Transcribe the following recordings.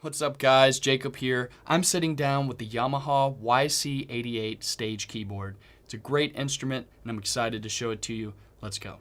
What's up guys, Jacob here. I'm sitting down with the Yamaha YC88 stage keyboard. It's a great instrument and I'm excited to show it to you. Let's go.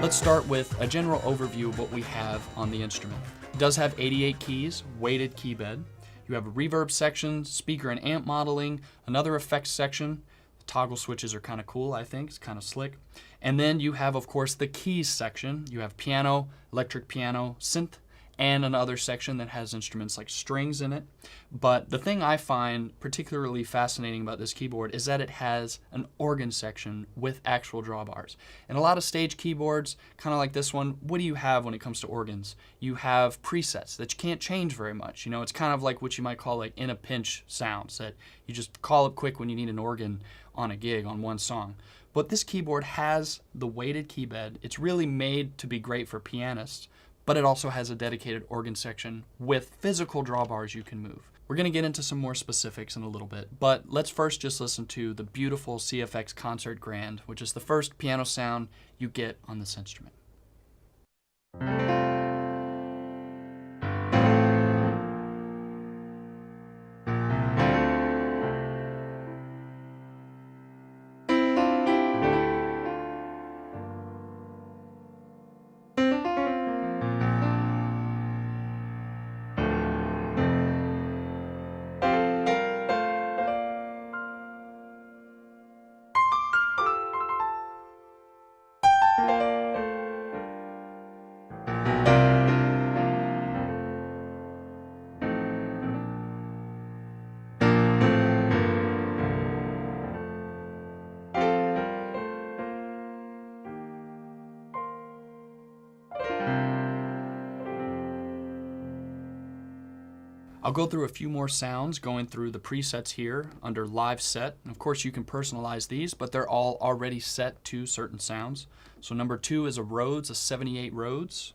Let's start with a general overview of what we have on the instrument. It does have 88 keys, weighted keybed. You have a reverb section, speaker and amp modeling, another effects section. The toggle switches are kind of cool, I think. It's kind of slick. And then you have, of course, the keys section. You have piano, electric piano, synth, and another section that has instruments like strings in it. But the thing I find particularly fascinating about this keyboard is that it has an organ section with actual drawbars. And a lot of stage keyboards, kind of like this one, what do you have when it comes to organs? You have presets that you can't change very much. You know, it's kind of like what you might call like in a pinch sounds that you just call up quick when you need an organ on a gig on one song. But this keyboard has the weighted keybed. It's really made to be great for pianists, but it also has a dedicated organ section with physical drawbars you can move. We're going to get into some more specifics in a little bit, but let's first just listen to the beautiful CFX Concert Grand, which is the first piano sound you get on this instrument. I'll go through a few more sounds going through the presets here under Live Set. And of course you can personalize these, but they're all already set to certain sounds. So number 2 is a Rhodes, a 78 Rhodes.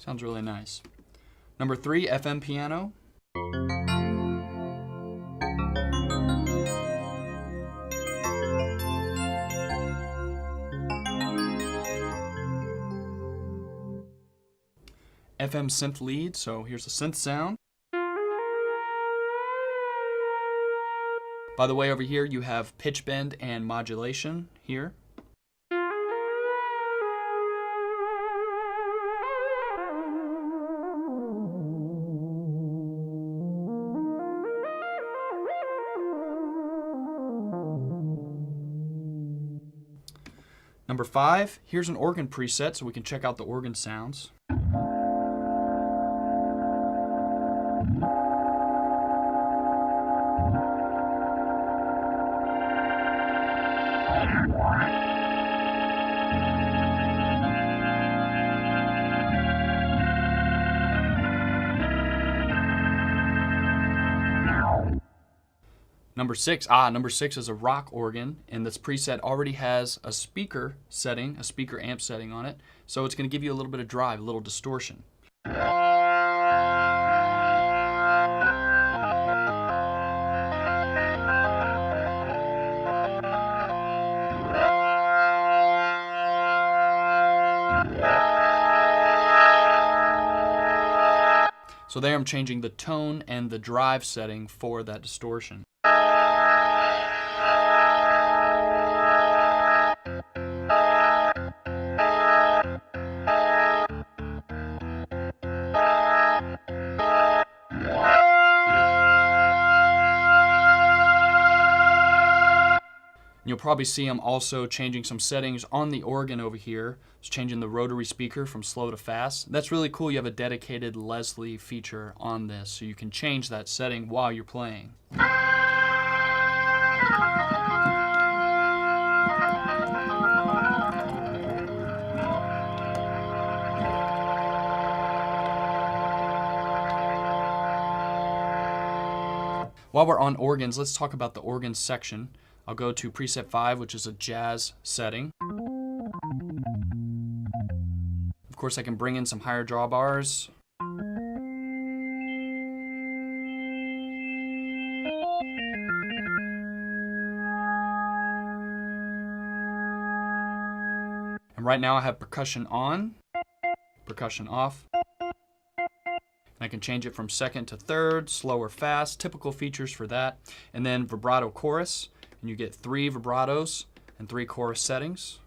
Sounds really nice. Number 3, FM piano. FM synth lead, so here's a synth sound. By the way, over here you have pitch bend and modulation here. Number 5, here's an organ preset so we can check out the organ sounds. Number 6, number 6 is a rock organ, and this preset already has a speaker setting, a speaker amp setting on it, so it's going to give you a little bit of drive, a little distortion. So there I'm changing the tone and the drive setting for that distortion. You'll probably see I'm also changing some settings on the organ over here. It's changing the rotary speaker from slow to fast. That's really cool. You have a dedicated Leslie feature on this, so you can change that setting while you're playing. While we're on organs, let's talk about the organ section. I'll go to preset 5, which is a jazz setting. Of course, I can bring in some higher drawbars. And right now I have percussion on, percussion off. I can change it from second to third, slow or fast, typical features for that. And then vibrato chorus, and you get 3 vibratos and 3 chorus settings.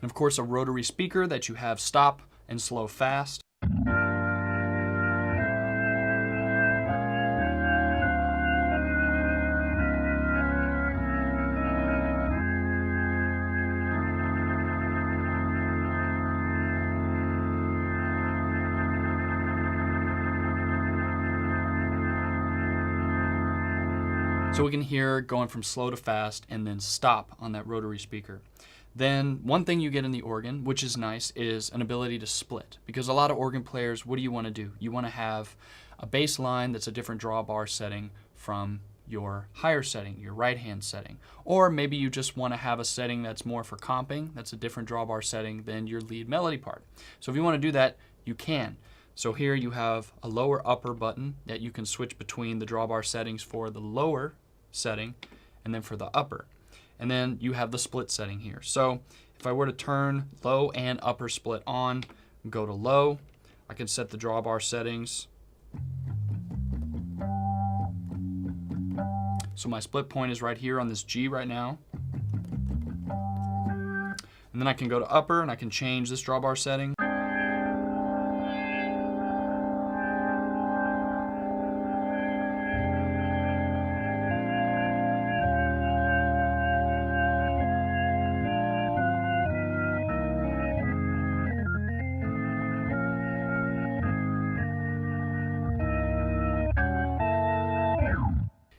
And of course a rotary speaker that you have stop and slow fast. So we can hear going from slow to fast and then stop on that rotary speaker. Then one thing you get in the organ, which is nice, is an ability to split. Because a lot of organ players, what do you want to do? You want to have a bass line that's a different drawbar setting from your higher setting, your right hand setting. Or maybe you just want to have a setting that's more for comping, that's a different drawbar setting than your lead melody part. So if you want to do that, you can. So here you have a lower upper button that you can switch between the drawbar settings for the lower setting and then for the upper. And then you have the split setting here. So if I were to turn low and upper split on, go to low, I can set the drawbar settings. So my split point is right here on this G right now. And then I can go to upper and I can change this drawbar setting.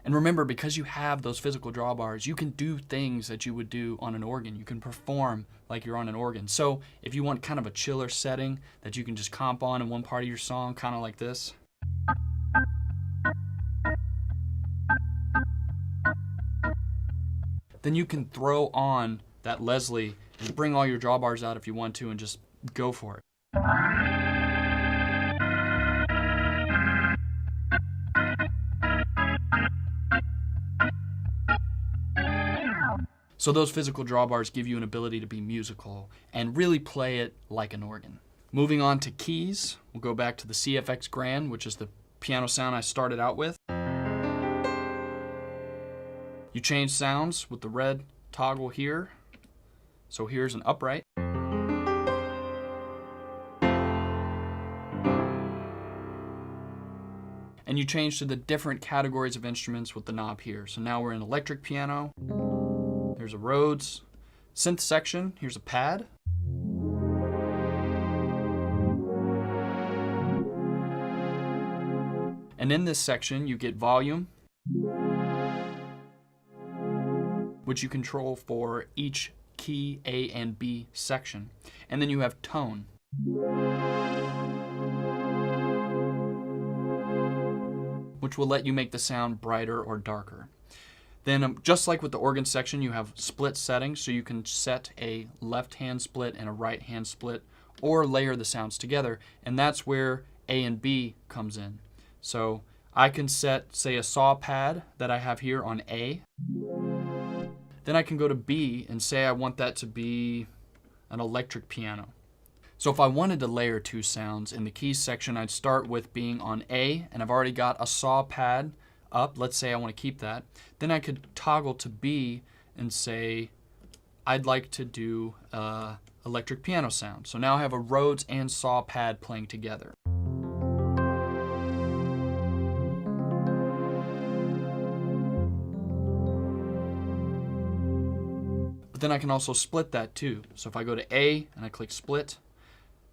And remember, because you have those physical drawbars, you can do things that you would do on an organ. You can perform like you're on an organ. So if you want kind of a chiller setting that you can just comp on in one part of your song, kind of like this. Then you can throw on that Leslie and bring all your drawbars out if you want to and just go for it. So those physical drawbars give you an ability to be musical and really play it like an organ. Moving on to keys, we'll go back to the CFX Grand, which is the piano sound I started out with. You change sounds with the red toggle here. So here's an upright. And you change to the different categories of instruments with the knob here. So now we're in electric piano. There's a Rhodes. Synth section, here's a pad. And in this section, you get volume, which you control for each key A and B section. And then you have tone. Which will let you make the sound brighter or darker. Then just like with the organ section, you have split settings, so you can set a left-hand split and a right-hand split or layer the sounds together, and that's where A and B comes in. So I can set, say, a saw pad that I have here on A. Then I can go to B and say I want that to be an electric piano. So if I wanted to layer two sounds in the keys section, I'd start with being on A, and I've already got a saw pad up. Let's say I want to keep that. Then I could toggle to B and say I'd like to do electric piano sound. So now I have a Rhodes and saw pad playing together. But then I can also split that too. So if I go to A and I click split,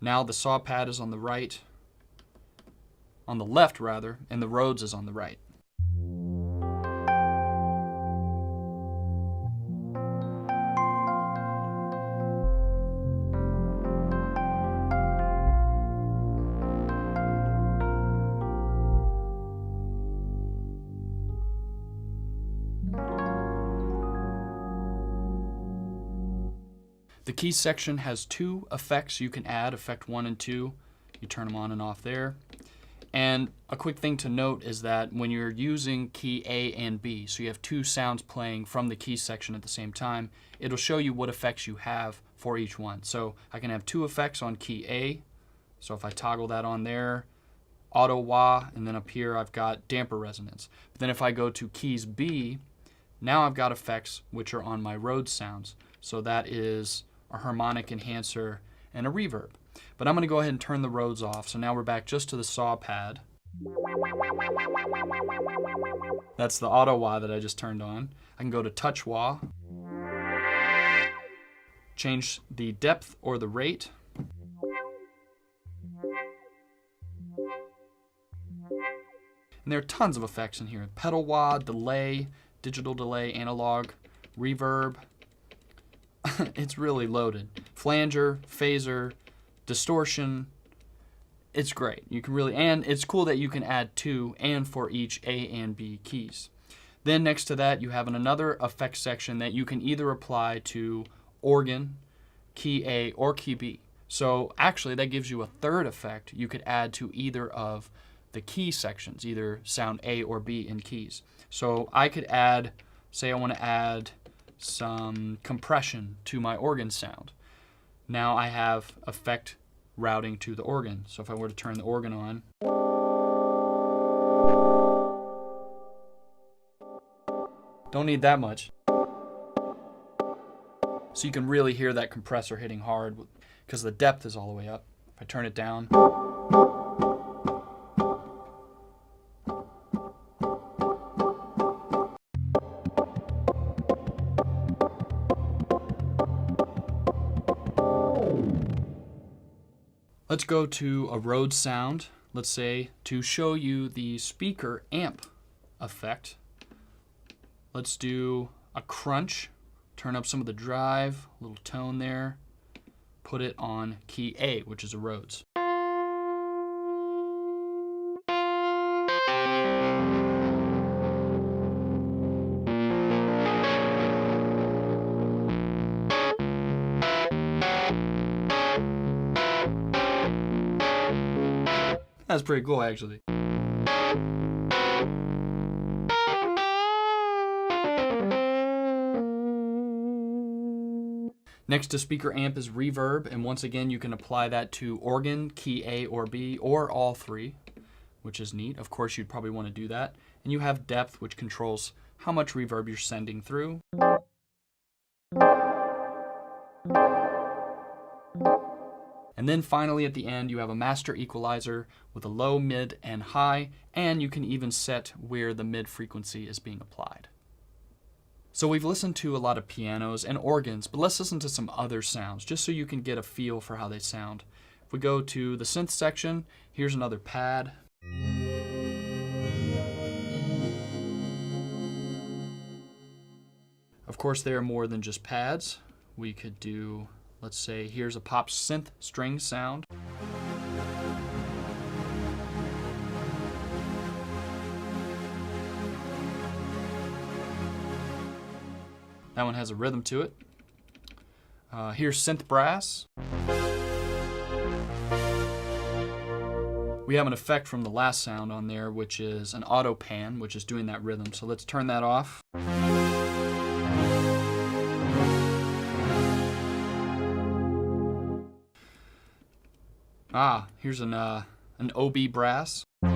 now the saw pad is on the right, on the left rather, and the Rhodes is on the right. The keys section has two effects you can add, effect 1 and 2. You turn them on and off there. And a quick thing to note is that when you're using key A and B, so you have two sounds playing from the keys section at the same time, it'll show you what effects you have for each one. So I can have two effects on key A. So if I toggle that on there, auto wah, and then up here I've got damper resonance. But then if I go to keys B, now I've got effects which are on my Rhodes sounds. So that is a harmonic enhancer and a reverb. But I'm going to go ahead and turn the Rhodes off. So now we're back just to the saw pad. That's the auto wah that I just turned on. I can go to touch wah, change the depth or the rate. And there are tons of effects in here. Pedal wah, delay, digital delay, analog, reverb. It's really loaded. Flanger, phaser, distortion. It's great. You can really, and it's cool that you can add two and for each A and B keys. Then next to that you have another effects section that you can either apply to organ, key A, or key B. So actually that gives you a third effect you could add to either of the key sections, either sound A or B in keys. So I could add, say I want to add some compression to my organ sound. Now I have effect routing to the organ. So if I were to turn the organ on, don't need that much. So you can really hear that compressor hitting hard because the depth is all the way up. If I turn it down, let's go to a Rhodes sound, let's say, to show you the speaker amp effect. Let's do a crunch, turn up some of the drive, a little tone there, put it on key A, which is a Rhodes. That's pretty cool, actually. Next to speaker amp is reverb, and once again you can apply that to organ, key A or B, or all three, which is neat. Of course you'd probably want to do that. And you have depth, which controls how much reverb you're sending through. And then finally at the end you have a master equalizer with a low, mid, and high, and you can even set where the mid frequency is being applied. So we've listened to a lot of pianos and organs, but let's listen to some other sounds just so you can get a feel for how they sound. If we go to the synth section, here's another pad. Of course there are more than just pads. We could do, let's say, here's a pop synth string sound. That one has a rhythm to it. Here's synth brass. We have an effect from the last sound on there, which is an auto pan, which is doing that rhythm. So let's turn that off. Here's an OB brass. But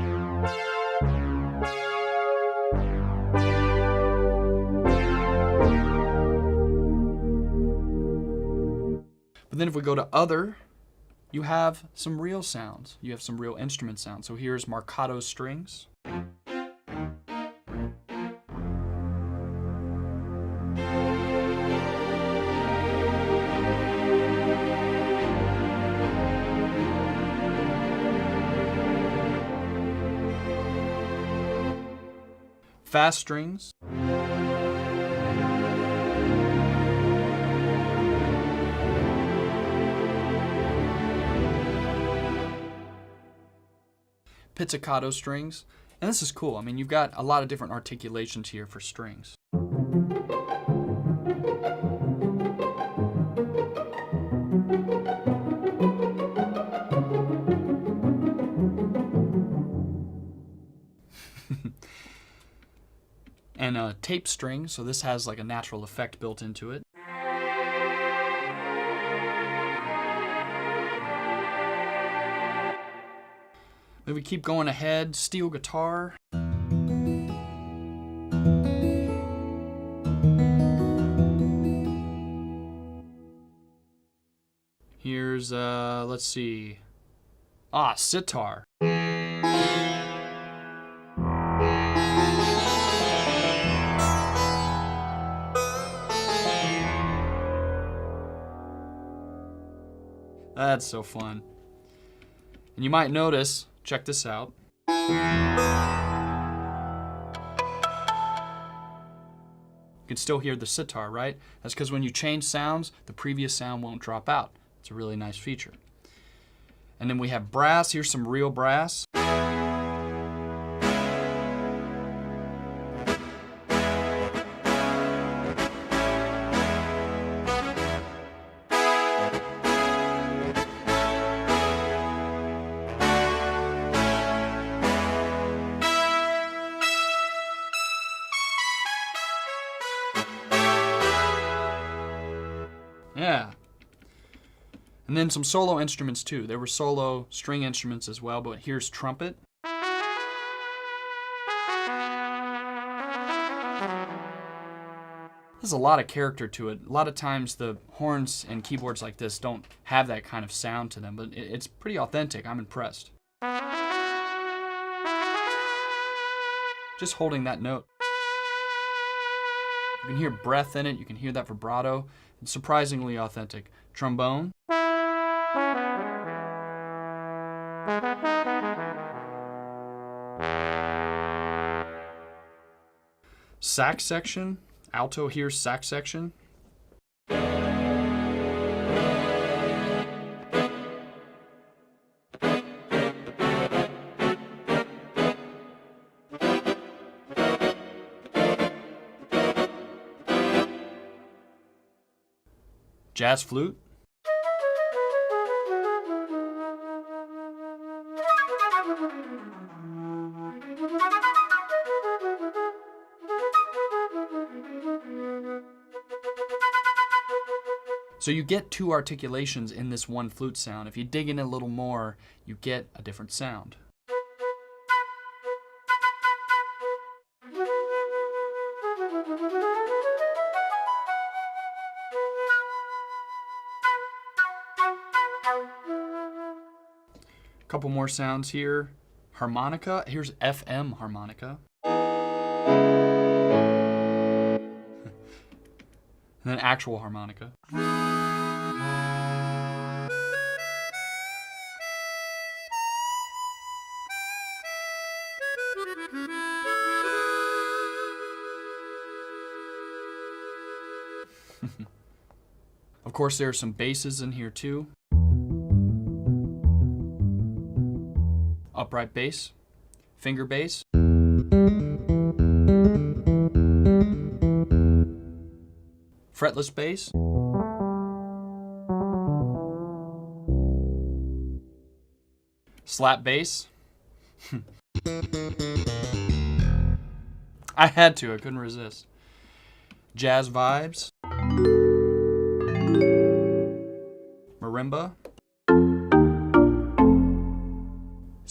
then if we go to other, you have some real sounds. You have some real instrument sounds. So here's marcato strings. Fast strings. Pizzicato strings. And this is cool. I mean, you've got a lot of different articulations here for strings. And a tape string, so this has like a natural effect built into it. Maybe keep going ahead, steel guitar. Here's, let's see, sitar. That's so fun. And you might notice, check this out. You can still hear the sitar, right? That's because when you change sounds, the previous sound won't drop out. It's a really nice feature. And then we have brass. Here's some real brass. Yeah. And then some solo instruments too. There were solo string instruments as well, but here's trumpet. There's a lot of character to it. A lot of times the horns and keyboards like this don't have that kind of sound to them, but it's pretty authentic. I'm impressed. Just holding that note. You can hear breath in it. You can hear that vibrato. It's surprisingly authentic. Trombone. Sax section. Alto here's sax section. Jazz flute. So you get two articulations in this one flute sound. If you dig in a little more, you get a different sound. A couple more sounds here. Harmonica. Here's FM harmonica. And then actual harmonica. Of course, there are some basses in here too. Upright bass, finger bass. Fretless bass. Slap bass. I had to, I couldn't resist. Jazz vibes. Marimba.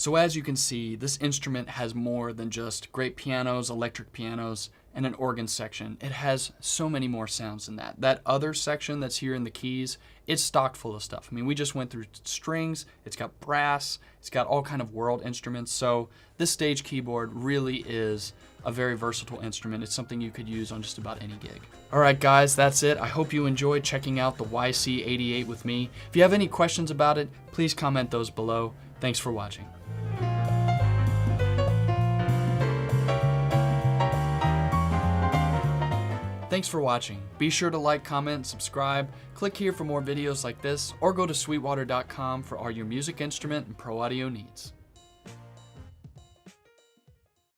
So as you can see, this instrument has more than just great pianos, electric pianos, and an organ section. It has so many more sounds than that. That other section that's here in the keys, it's stocked full of stuff. I mean, we just went through strings, it's got brass, it's got all kind of world instruments. So this stage keyboard really is a very versatile instrument. It's something you could use on just about any gig. All right, guys, that's it. I hope you enjoyed checking out the YC88 with me. If you have any questions about it, please comment those below. Thanks for watching. Thanks for watching. Be sure to like, comment, subscribe. Click here for more videos like this, or go to sweetwater.com for all your music instrument and pro audio needs.